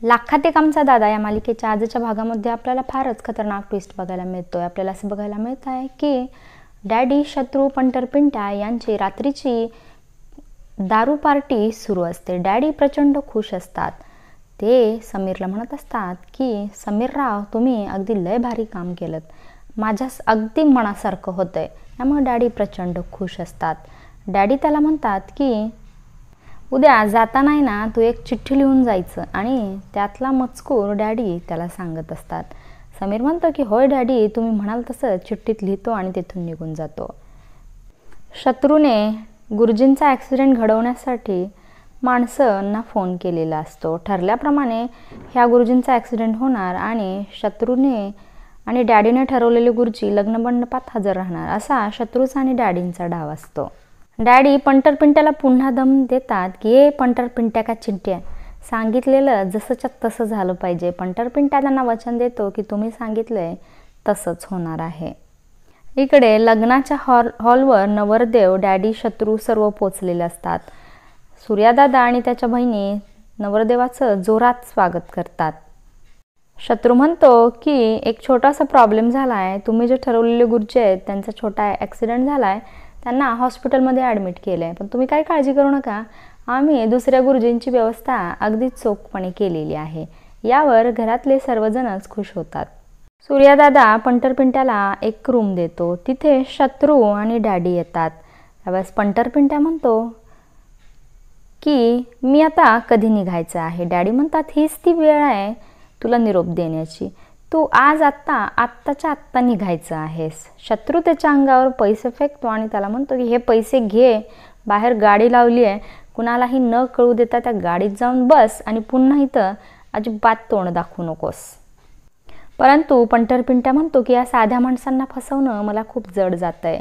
लाखात एक आमचा दादा या मालिकेच्या आजच्या भागामध्ये आपल्याला फारच खतरनाक ट्विस्ट बघायला मिळतोय। आपल्याला असं बघायला मिळत आहे की डॅडी, शत्रू, पंटर पिंट्या यांची रात्रीची दारू पार्टी सुरू असते। डॅडी प्रचंड खुश असतात। ते समीरला म्हणत असतात की समीरराव, तुम्ही अगदी लय भारी काम केलं, माझ्या अगदी मनासारखं होतंय। त्यामुळे डॅडी प्रचंड खुश असतात। डॅडी त्याला म्हणतात की उद्या जाताना आहे ना, तू एक चिठ्ठी लिहून जायचं आणि त्यातला मजकूर डॅडी त्याला सांगत असतात। समीर म्हणतो की होय डॅडी, तुम्ही म्हणाल तसं चिठ्ठीत लिहितो आणि तिथून निघून जातो। शत्रूने गुरुजींचा ॲक्सिडेंट घडवण्यासाठी माणसांना फोन केलेला असतो। ठरल्याप्रमाणे ह्या गुरुजींचा ॲक्सिडेंट होणार आणि शत्रूने आणि डॅडीने ठरवलेले गुरुजी लग्न मंडपात हजर राहणार, असा शत्रूचा आणि डॅडींचा डाव असतो। डॅडी पंटर पिंट्याला पुन्हा दम देतात की हे पंटर पिंट्या का चिंट्या, सांगितलेलं जसंच्या तसं झालं पाहिजे। पंटर पिंट्या त्यांना वचन देतो की तुम्ही सांगितलंय तसंच होणार आहे। इकडे लग्नाच्या हॉलवर नवरदेव, डॅडी, शत्रू सर्व पोचलेले असतात। सूर्यादादा आणि त्याच्या बहिणी नवरदेवाचं जोरात स्वागत करतात। शत्रू म्हणतो की एक छोटासा प्रॉब्लेम झाला आहे, तुम्ही जे ठरवलेले गुरुजी आहेत त्यांचा छोटा ॲक्सिडेंट झाला आहे, त्यांना हॉस्पिटलमध्ये ॲडमिट केलं आहे, पण तुम्ही काही काळजी करू नका, आम्ही दुसऱ्या गुरुजींची व्यवस्था अगदी चोखपणे केलेली आहे। यावर घरातले सर्वजणच खुश होतात। सूर्यादादा पंटर पिंट्याला एक रूम देतो। तिथे शत्रू आणि डॅडी येतात। त्यावेळेस पंटर पिंट्या म्हणतो की मी आता कधी निघायचं आहे। डॅडी म्हणतात हीच ती वेळ आहे तुला निरोप देण्याची, तू आज आत्ताच्या आत्ता निघायचं आहेस। शत्रू त्याच्या अंगावर पैसे फेकतो आणि त्याला म्हणतो की हे पैसे घे, बाहेर गाडी लावली आहे, कुणालाही न कळू देता त्या गाडीत जाऊन बस आणि पुन्हा इथं अजिबात तोंड दाखवू नकोस। परंतु पंटर पिंट्या म्हणतो की या साध्या माणसांना फसवणं मला खूप जड जातंय।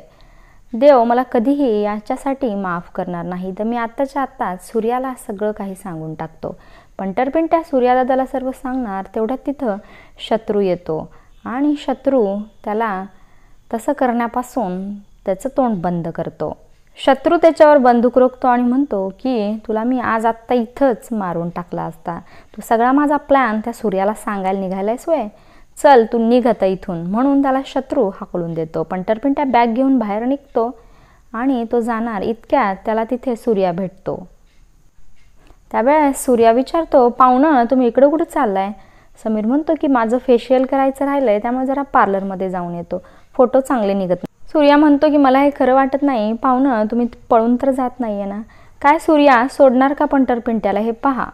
देव मला कधीही याच्यासाठी माफ करणार नाही, तर मी आत्ताच्या आत्ताच सूर्याला सगळं काही सांगून टाकतो। पंटर पिंट्या सूर्यादादाला सर्व सांगणार तेवढ्यात तिथं शत्रू येतो आणि शत्रू त्याला तसं करण्यापासून त्याचं तोंड बंद करतो। शत्रू त्याच्यावर बंदूक रोखतो आणि म्हणतो की तुला मी आज आत्ता इथंच मारून टाकला असता, तू सगळा माझा प्लॅन त्या सूर्याला सांगायला निघालायस होय, चल तू निघ आता इथून, म्हणून त्याला शत्रू हाकलून देतो। पंटर पिंट्या बॅग घेऊन बाहेर निघतो आणि तो जाणार इतक्यात त्याला तिथे सूर्या भेटतो। त्यावेळेस सूर्या विचारतो, पाहुणं तुम्ही इकडं कुठं चाललाय? समीर म्हणतो की माझं फेशियल करायचं राहिलंय, त्यामुळे जरा पार्लरमध्ये जाऊन येतो, फोटो चांगले निघत नाही। सूर्या म्हणतो की मला हे खरं वाटत नाही, पाहुणं तुम्ही पळून तर जात नाहीये ना? काय सूर्या सोडणार का पंटर पिंट्याला, हे पहा।